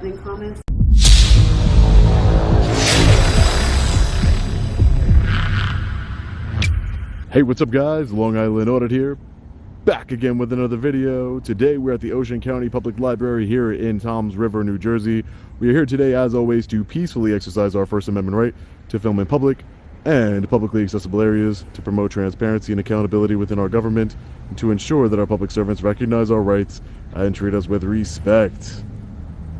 Any comments? Hey, what's up guys? Long Island Audit here, back again with another video. Today we're at the Ocean County Public Library here in Toms River, New Jersey. We are here today as always to peacefully exercise our First Amendment right to film in public and publicly accessible areas, to promote transparency and accountability within our government, and to ensure that our public servants recognize our rights and treat us with respect.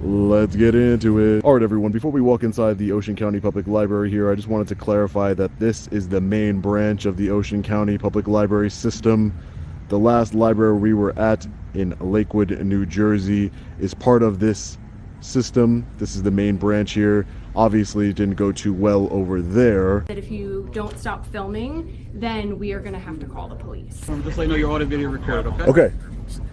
Let's get into it. All right, everyone, before we walk inside the Ocean County Public Library here, I just wanted to clarify that this is the main branch of the Ocean County Public Library system. The last library we were at in Lakewood, New Jersey is part of this system. This is the main branch here. Obviously, it didn't go too well over there. That if you don't stop filming, then we are going to have to call the police. Just let you know your audit video recorded, okay? Okay,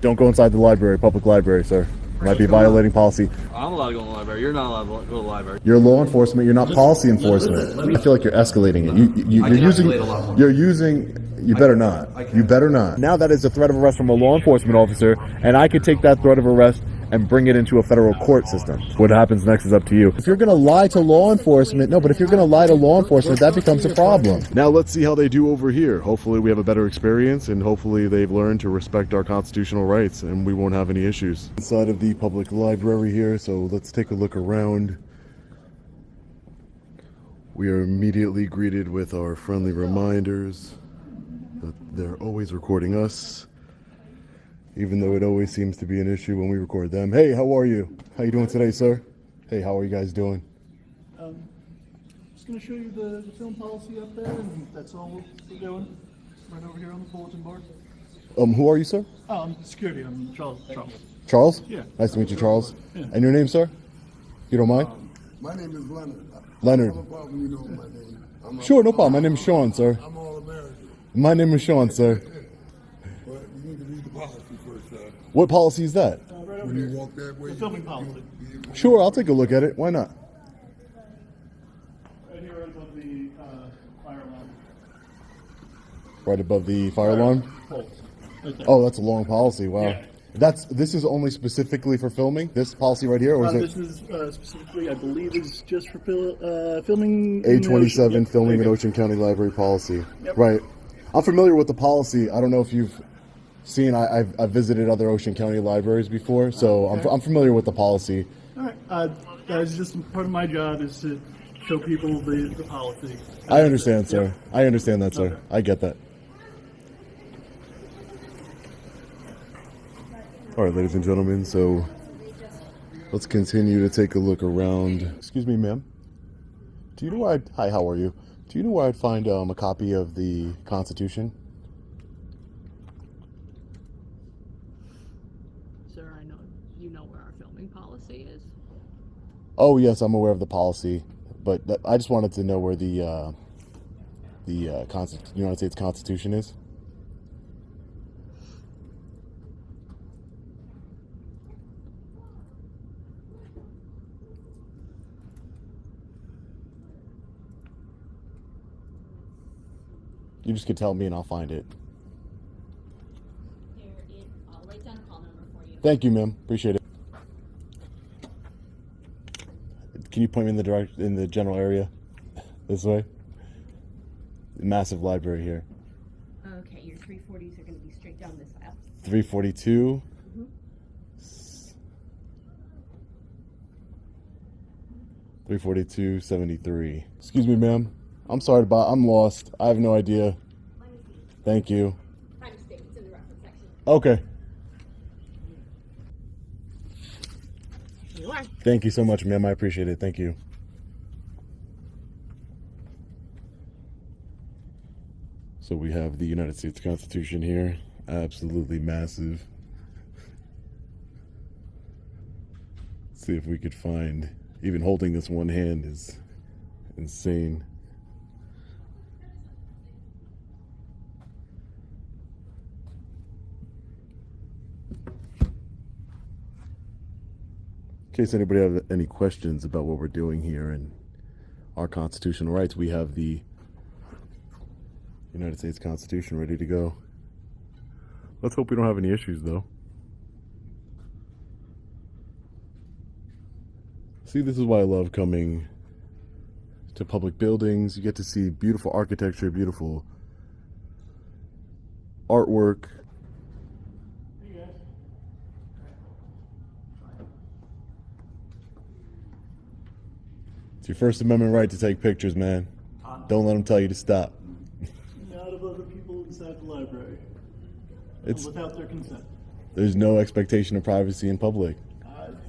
don't go inside the library, public library, sir. Might be violating policy. I'm allowed to go to the library. You're not allowed to go to the library. You're law enforcement. You're not policy enforcement. I feel like you're escalating it. You're using. You're using. You better not. You better not. Now that is a threat of arrest from a law enforcement officer, and I could take that threat of arrest and bring it into a federal court system. What happens next is up to you. If you're going to lie to law enforcement, no, but if you're going to lie to law enforcement, that becomes a problem. Now let's see how they do over here. Hopefully we have a better experience, and hopefully they've learned to respect our constitutional rights, and we won't have any issues. Inside of the public library here, so let's take a look around. We are immediately greeted with our friendly reminders that they're always recording us, even though it always seems to be an issue when we record them. Hey, how are you? How you doing today, sir? Hey, how are you guys doing? Just going to show you the film policy up there, and that's all we're doing. Right over here on the bulletin board. Who are you, sir? Oh, I'm security. I'm Charles. Charles? Yeah. Nice to meet you, Charles. Yeah. And your name, sir? If you don't mind? My name is Leonard. Leonard. No problem, you know my name. Sure, no problem. My name is Sean, sir. I'm all American. My name is Sean, sir. But you need to read the policy first, sir. What policy is that? Right over When you here. walk that way, The filming policy. Sure, I'll take a look at it. Why not? Right here above the fire alarm Right above the fire alarm? poles. Right there. Oh, that's a long policy. Wow. Yeah. This is only specifically for filming? This policy right here? Or is it This is specifically, I believe, is just for filming. in the A27 ocean. Yep, filming there at you Ocean County Library policy? Yep. Right. I'm familiar with the policy. I don't know if you've seen, I've visited other Ocean County libraries before, so I'm familiar with the policy. go. All right. That's just part of my job is to show people the policy. I understand, sir. I understand that, sir. Okay. I get that. All right, ladies and gentlemen, so let's continue to take a look around. Excuse me, ma'am. Do you know where hi, how are you? Do you know where I'd find a copy of the Constitution? Sir, I know you know where our filming policy is. Oh, yes, I'm aware of the policy, but I just wanted to know where the United States Constitution is. You just could tell me and I'll find it. I'll write down a call number for you. Thank you, ma'am. Appreciate it. Can you point me in the general area? This way? Massive library here. Okay, your 340s are going to be straight down this aisle. 342. 342.73. Excuse me, ma'am. I'm sorry I'm lost. I have no idea. Thank you. My mistake, it's in the reference section. Okay. You are. Thank you so much, ma'am. I appreciate it. Thank you. So we have the United States Constitution here. Absolutely massive. Let's see if we could find, even holding this one hand is insane. In case anybody have any questions about what we're doing here and our constitutional rights, we have the United States Constitution ready to go. Let's hope we don't have any issues, though. See, this is why I love coming to public buildings. You get to see beautiful architecture, beautiful artwork. It's your First Amendment right to take pictures, man. Don't let them tell you to stop. Not of other people inside the library. It's Without their consent. There's no expectation of privacy in public.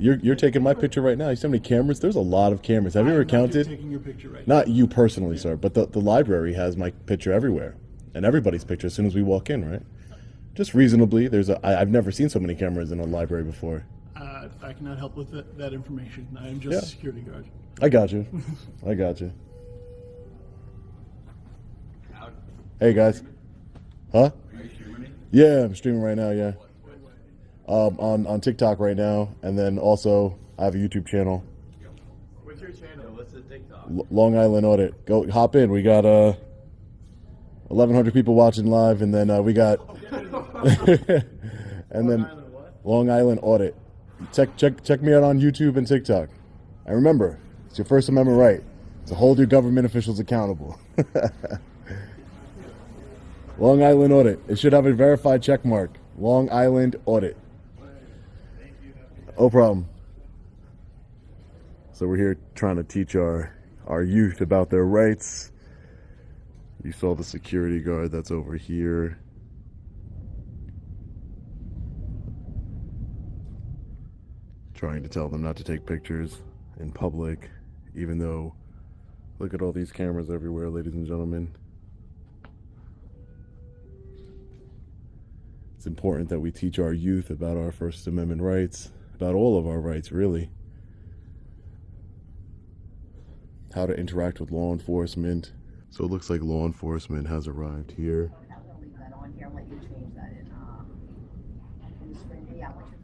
You're taking my picture right now. You see how many cameras? There's a lot of cameras. Have you ever counted? Taking your picture right Not you personally, sir, but the library has my picture everywhere, and everybody's picture as soon as we walk in, right? Just reasonably. I've never seen so many cameras in a library before. now. I cannot help with that information. I am just Yeah. a security guard. I got you. I got you. Hey guys. Huh? Yeah, I'm streaming right now. Yeah. On TikTok right now, and then also I have a YouTube channel. What's your channel? What's the TikTok? Long Island Audit. Go hop in. We got 1,100 people watching live, and then we got and then Long Island Audit. Check me out on YouTube and TikTok. And remember, it's your First Amendment right to hold your government officials accountable. Long Island Audit. It should have a verified check mark. Long Island Audit. No problem. So we're here trying to teach our youth about their rights. You saw the security guard that's over here. Trying to tell them not to take pictures in public, even though, look at all these cameras everywhere, ladies and gentlemen. It's important that we teach our youth about our First Amendment rights, about all of our rights, really. How to interact with law enforcement. So it looks like law enforcement has arrived here.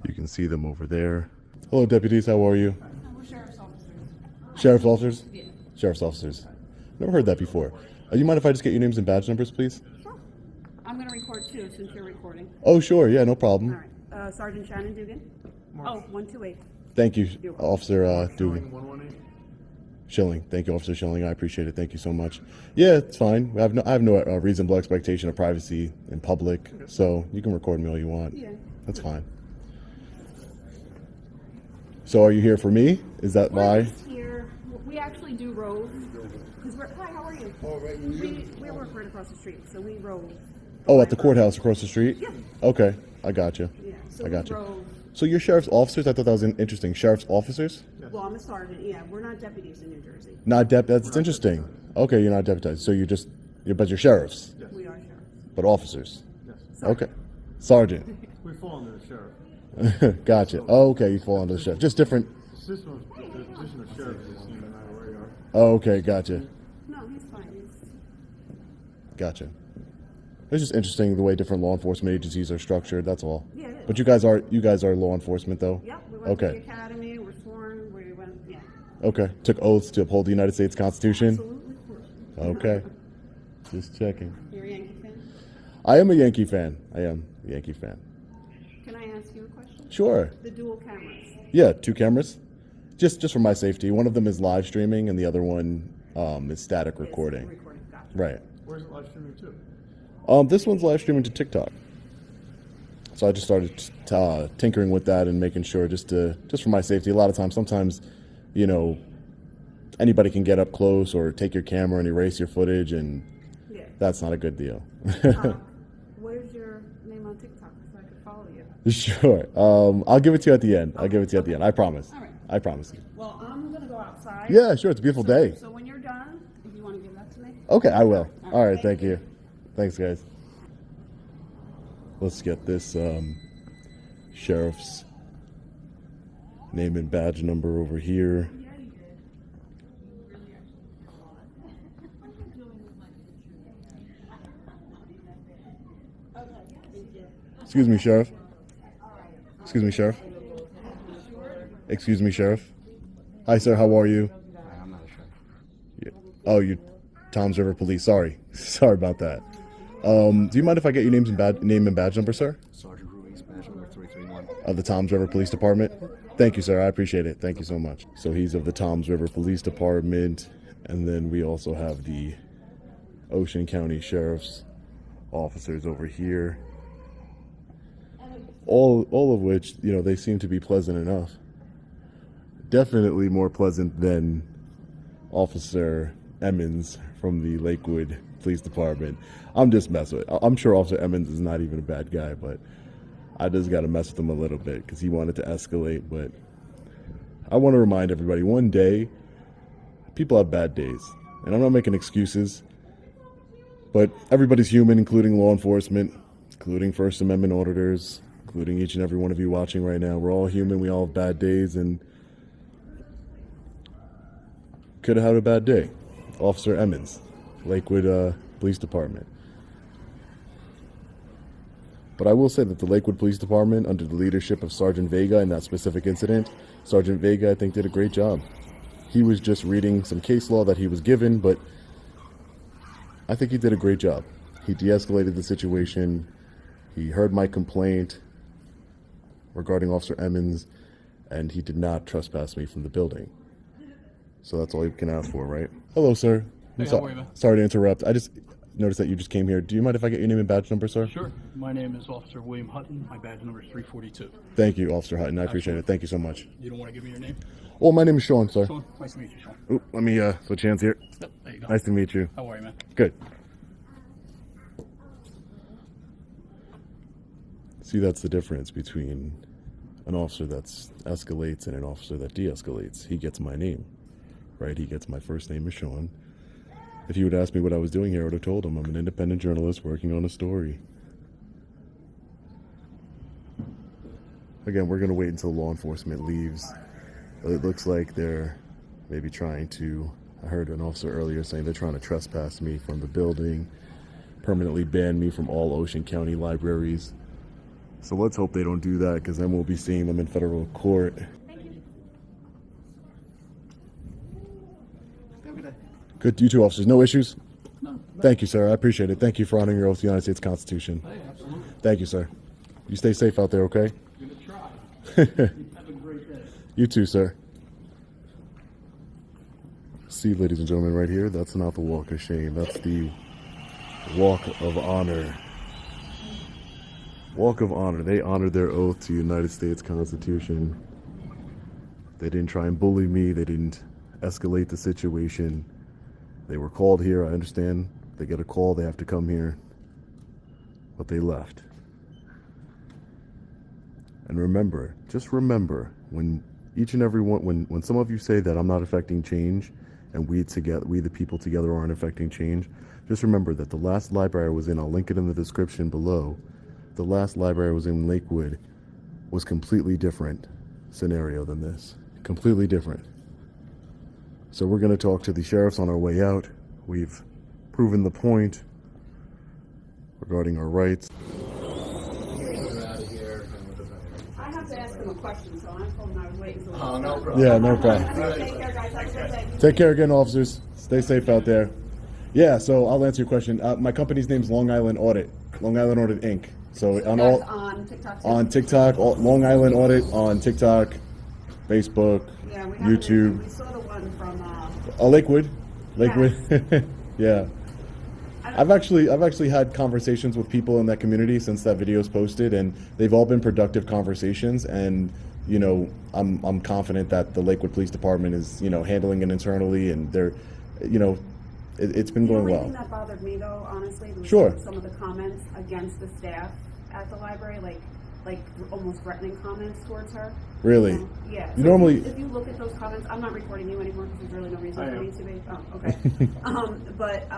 You can see them over there. Hello, deputies. How are you? We're sheriff's officers. Sheriff's officers? Yeah. Sheriff's officers. Never heard that before. You mind if I just get your names and badge numbers, please? Sure. I'm gonna record too, since you're recording. Oh, sure. Yeah, no problem. All right. Sergeant Shannon Dugan? Oh, 128. Thank you, You're welcome. Officer Dugan. Schilling. Thank you, Officer Schilling. I appreciate it. Thank you so much. Yeah, it's fine. I have no reasonable expectation of privacy in public, so you can record me all you want. Yeah. That's fine. So are you here for me? Is that We're why? just here. We actually do rove. Hi, how are you? All right, and you? We work right across the street, so we rove. Oh, at the courthouse across the street? Yeah. Okay, I got you. Yeah. So I got we you. rove. So you're sheriff's officers? I thought that was interesting. Sheriff's officers? Well, I'm a sergeant. Yeah, we're not deputies in New Jersey. Not that's interesting. Okay, you're not deputized. So but you're sheriffs, We are sheriffs. but officers. Yes. Okay. Sergeant. We fall under the sheriff. Gotcha. Oh, okay, you fall under the sheriff. Just different. The position of sheriff is the same no matter where you are. Oh, okay, gotcha. No, he's fine. He's... Gotcha. It's just interesting the way different law enforcement agencies are structured, that's all. Yeah, it is. But you guys are law enforcement though? Yep, we went to Okay. the academy, we're sworn, we went, yeah. Okay. Took oaths to uphold the United States Constitution? Absolutely. Okay. Just checking. You're a Yankee fan? I am a Yankee fan. I am a Yankee fan. Can I ask you a question? Sure. The dual cameras. Yeah, 2 cameras. Just for my safety. One of them is live streaming and the other one is static recording. Recording, gotcha. Right. Where's it live streaming to? This one's live streaming to TikTok. So I just started tinkering with that and making sure just for my safety. A lot of times, sometimes, anybody can get up close or take your camera and erase your footage, and Yeah. that's not a good deal. What is your name on TikTok so I can follow you? Sure. I'll give it to you at the end. I'll give it to you at the end. I promise. All right. I promise you. Well, I'm gonna go outside. Yeah, sure. It's a beautiful day. So when you're done, if you wanna give that to me? Okay, I will. right, All right, thank thank you. Thanks, guys. Let's get this sheriff's name and badge number over here. Excuse me, Sheriff. Excuse me, Sheriff. Excuse me, Sheriff. Hi, sir. How are you? I'm not sure. Yeah. Oh, you, Tom's River Police. Sorry, sorry about that. Do you mind if I get your name and badge number, sir? Sergeant Ruiz, badge number 331. Of the Tom's River Police Department. Thank you, sir. I appreciate it. Thank you so much. So he's of the Toms River Police Department, and then we also have the Ocean County Sheriff's officers over here. All of which, you know, they seem to be pleasant enough. Definitely more pleasant than Officer Emmons from the Lakewood Police Department. I'm just messing with. I'm sure Officer Emmons is not even a bad guy, but I just got to mess with him a little bit because he wanted to escalate. But I want to remind everybody, one day, people have bad days. And I'm not making excuses, but everybody's human, including law enforcement, including First Amendment auditors, including each and every one of you watching right now. We're all human. We all have bad days, and could have had a bad day. Officer Emmons, Lakewood Police Department. But I will say that the Lakewood Police Department, under the leadership of Sergeant Vega in that specific incident, Sergeant Vega, I think, did a great job. He was just reading some case law that he was given, but I think he did a great job. He de-escalated the situation. He heard my complaint regarding Officer Emmons, and he did not trespass me from the building. So that's all you can ask for, right? Hello, sir. Hey, how are you, man? Sorry to interrupt. I just noticed that you just came here. Do you mind if I get your name and badge number, sir? Sure. My name is Officer William Hutton. My badge number is 342. Thank you, Officer Hutton. I appreciate it. Thank you so much. You don't want to give me your name? Well, my name is Sean, sir. Sean, nice to meet you, Sean. Ooh, let me switch hands here. Yep, there you go. Nice to meet you. How are you, man? Good. See, that's the difference between an officer that escalates and an officer that de-escalates. He gets my name, right? He gets my first name is Sean. If you would ask me what I was doing here, I would have told him I'm an independent journalist working on a story. Again, we're going to wait until law enforcement leaves. It looks like they're maybe trying to, I heard an officer earlier saying they're trying to trespass me from the building, permanently ban me from all Ocean County libraries. So let's hope they don't do that, because then we'll be seeing them in federal court. Good, you two officers, no issues? No. Thank you, sir. I appreciate it. Thank you for honoring your oath to the United States Constitution. Hey, absolutely. Thank you, sir. You stay safe out there, okay? Give it a try. Have a great day. You too, sir. See, ladies and gentlemen, right here, that's not the walk of shame. That's the walk of honor. Walk of honor. They honored their oath to the United States Constitution. They didn't try and bully me. They didn't escalate the situation. They were called here. I understand. They get a call. They have to come here. But they left. And remember, just remember, when each and every one, when some of you say that I'm not affecting change, and we the people together aren't affecting change, just remember that the last library I was in, I'll link it in the description below, the last library I was in Lakewood was completely different scenario than this. Completely different. So we're going to talk to the sheriffs on our way out. We've proven the point regarding our rights. I have to ask him a question, so I told him I would wait until. Oh, no problem. Yeah, no problem. Take care, guys. Have a good day. Take care again, officers. Stay safe out there. Yeah, so I'll answer your question. My company's name's Long Island Audit. Long Island Audit, Inc. So on That's all on TikTok. too? on TikTok, Long Island Audit on TikTok, Facebook, Yeah, we have YouTube. We saw the one from. Lakewood. Yeah. I've actually had conversations with people in that community since that video's posted, and they've all been productive conversations. And you know, I'm confident that the Lakewood Police Department is, you know, handling it internally, and they're, you know, it's been going The only well. thing that bothered me, though, honestly, was Sure. some of the comments against the staff at the library, like almost threatening comments towards her. Really? Yeah. You so normally- if you look at those comments, I'm not recording you anymore because there's really no reason I for am. me to be. Oh, okay. But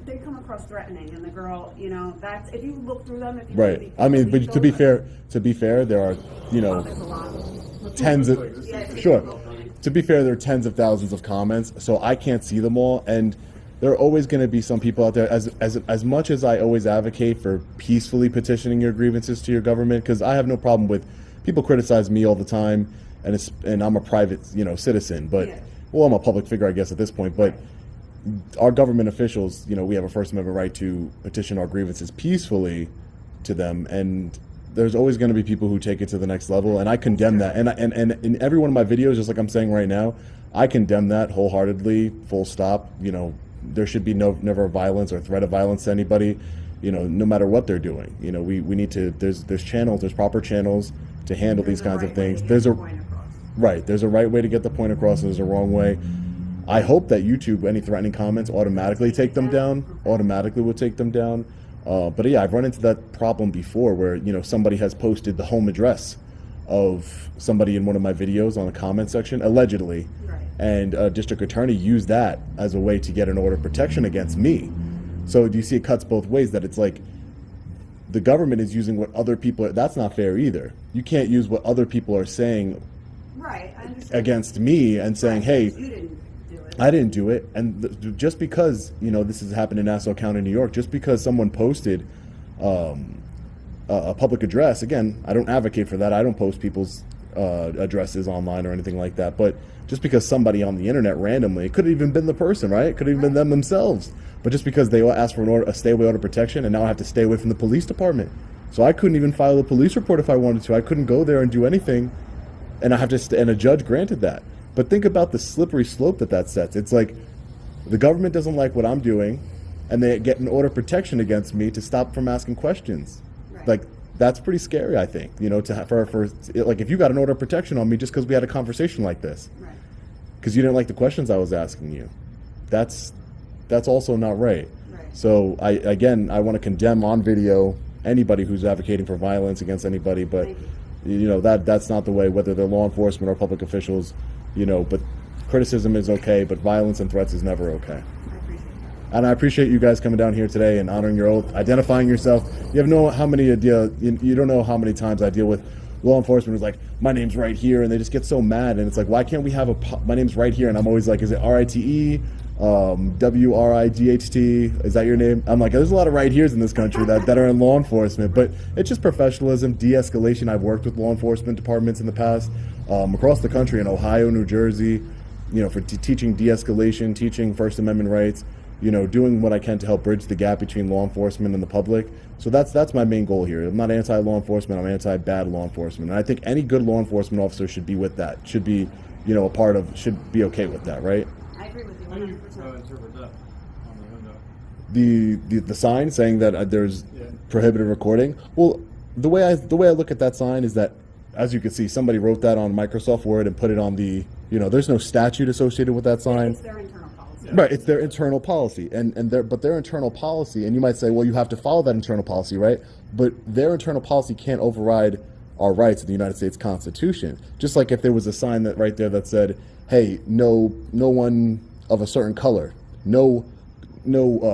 they come across threatening, and the girl, you know, that's if you look through them, if you Right. really I mean, believe but to be those- fair, there are, you oh, know, there's a lot. tens of, Yeah, it's sure. difficult. To be fair, there are tens of thousands of comments, so I can't see them all, and there are always going to be some people out there. As much as I always advocate for peacefully petitioning your grievances to your government, because I have no problem with people criticize me all the time, and I'm a private, you know, citizen, but Yeah. well, I'm a public figure, I guess, at this point, but our government officials, you know, we have a First Amendment right to petition our grievances peacefully to them, and there's always going to be people who take it to the next level, and I condemn that. And in every one of my videos, just like I'm saying right now, I condemn that wholeheartedly, full stop. You know, there should be never violence or threat of violence to anybody, you know, no matter what they're doing. You know, we need to, there's channels, there's proper channels to handle these kinds of things. There's a right way to get the point across, and there's a wrong way. I hope that YouTube, any threatening comments, automatically take them down, automatically will take them down. But yeah, I've run into that problem before where, you know, somebody has posted the home address of somebody in one of my videos on the comment section, allegedly. Right. And a district attorney used that as a way to get an order of protection against me. So do you see it cuts both ways, that it's like the government is using what other people are, that's not fair either. You can't use what other people are saying Right, I understand. against me and saying, hey, You didn't do it. I didn't do it. And just because, you know, this has happened in Nassau County, New York, just because someone posted a public address, again, I don't advocate for that. I don't post people's addresses online or anything like that. But just because somebody on the internet randomly, it could have even been the person, right? It could have even been them themselves. But just because they asked for a stay away order of protection, and now I have to stay away from the police department. So I couldn't even file a police report if I wanted to. I couldn't go there and do anything. And I have to, and a judge granted that. But think about the slippery slope that sets. It's like the government doesn't like what I'm doing, and they get an order of protection against me to stop from asking questions. Right. Like, that's pretty scary, I think. You know, to have, for like, if you got an order of protection on me just because we had a conversation like this, Right. because you didn't like the questions I was asking you, that's also not right. Right. So I want to condemn on video anybody who's advocating for violence against anybody, but Thank you know, that's not the way, whether they're law enforcement or public officials, you know. But criticism is okay, but violence and threats is never okay. I appreciate that. And I appreciate you guys coming down here today and honoring your oath, identifying yourself. You don't know how many times I deal with law enforcement who's like, my name's right here, and they just get so mad, and it's like, why can't we have my name's right here? And I'm always like, is it RITE? WRIGHT, is that your name? I'm like, there's a lot of right here's in this country that are in law enforcement, but it's just professionalism, de-escalation. I've worked with law enforcement departments in the past, across the country, in Ohio, New Jersey, you know, for teaching de-escalation, teaching First Amendment rights, you know, doing what I can to help bridge the gap between law enforcement and the public. So that's my main goal here. I'm not anti-law enforcement, I'm anti-bad law enforcement. And I think any good law enforcement officer should be with that, should be, you know, should be okay with that, right? I agree with you How do you 100%. interpret that on the window? The sign saying that there's prohibited recording. Well, the way I look at that sign is that, as you can see, somebody wrote that on Microsoft Word and put it on the, you know, there's no statute associated with that sign. It's their internal policy. Right, it's their internal policy, and their internal policy, and you might say, well, you have to follow that internal policy, right? But their internal policy can't override our rights in the United States Constitution. Just like if there was a sign that right there that said, hey, no one of a certain color, no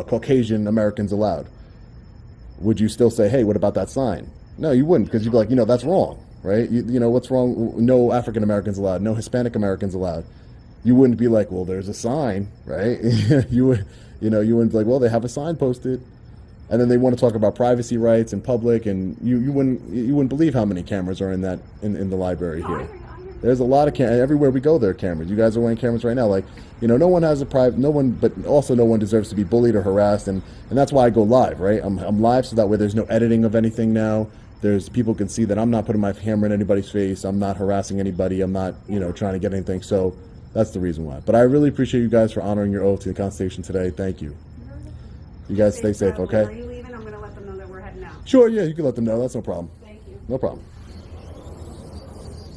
Caucasian Americans allowed. Would you still say, hey, what about that sign? No, you wouldn't, because you'd be like, you know, that's wrong, right? You know, what's wrong? No African Americans allowed, no Hispanic Americans allowed. You wouldn't be like, well, there's a sign, right? you wouldn't be like, well, they have a sign posted. And then they want to talk about privacy rights in public, and you wouldn't believe how many cameras are in the library No, I here. agree. There's a lot of everywhere we go. There are cameras. You guys are wearing cameras right now. Like, you know, no one has no one deserves to be bullied or harassed, and that's why I go live, right? I'm live so that way there's no editing of anything now. There's people can see that I'm not putting my camera in anybody's face. I'm not harassing anybody. I'm not, you know, trying to get anything. So that's the reason why. But I really appreciate you guys for honoring your oath to the Constitution today. Thank you. You guys stay safe, Are okay? you leaving? I'm going to let them know that we're heading out. Sure, yeah, you can let them know. That's no problem. Thank you. No problem.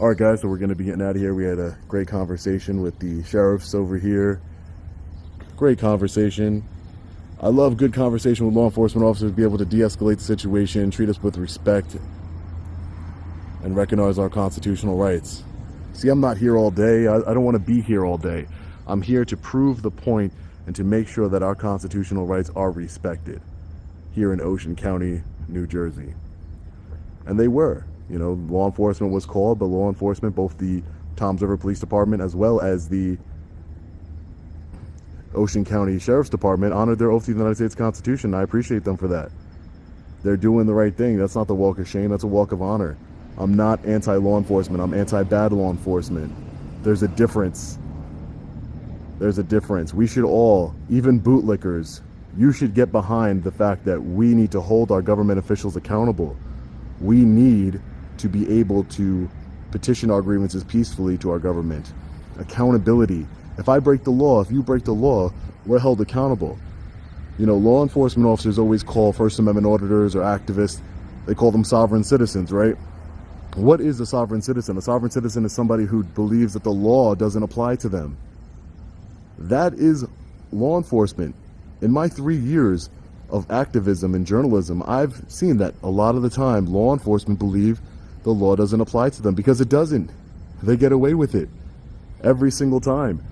All right, guys, so we're going to be getting out of here. We had a great conversation with the sheriffs over here. Great conversation. I love good conversation with law enforcement officers, be able to de-escalate the situation, treat us with respect, and recognize our constitutional rights. See, I'm not here all day. I don't want to be here all day. I'm here to prove the point and to make sure that our constitutional rights are respected here in Ocean County, New Jersey. And they were. You know, law enforcement was called, but law enforcement, both the Toms River Police Department as well as the Ocean County Sheriff's Department, honored their oath to the United States Constitution. I appreciate them for that. They're doing the right thing. That's not the walk of shame, that's a walk of honor. I'm not anti-law enforcement, I'm anti-bad law enforcement. There's a difference. There's a difference. We should all, even bootlickers, you should get behind the fact that we need to hold our government officials accountable. We need to be able to petition our grievances peacefully to our government. Accountability. If I break the law, if you break the law, we're held accountable. You know, law enforcement officers always call First Amendment auditors or activists, they call them sovereign citizens, right? What is a sovereign citizen? A sovereign citizen is somebody who believes that the law doesn't apply to them. That is law enforcement. In my 3 years of activism and journalism, I've seen that a lot of the time law enforcement believe the law doesn't apply to them because it doesn't. They get away with it every single time.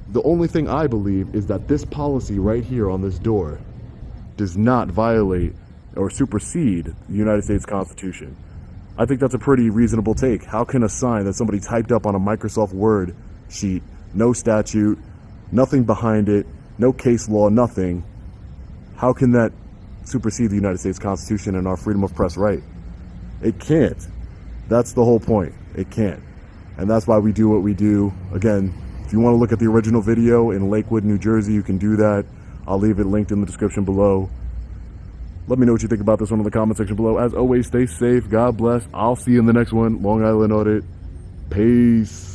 The only thing I believe is that this policy right here on this door does not violate or supersede the United States Constitution. I think that's a pretty reasonable take. How can a sign that somebody typed up on a Microsoft Word sheet, no statute, nothing behind it, no case law, nothing, how can that supersede the United States Constitution and our freedom of press right? It can't. That's the whole point. It can't. And that's why we do what we do. Again, if you want to look at the original video in Lakewood, New Jersey, you can do that. I'll leave it linked in the description below. Let me know what you think about this one in the comment section below. As always, stay safe. God bless. I'll see you in the next one. Long Island Audit. Peace.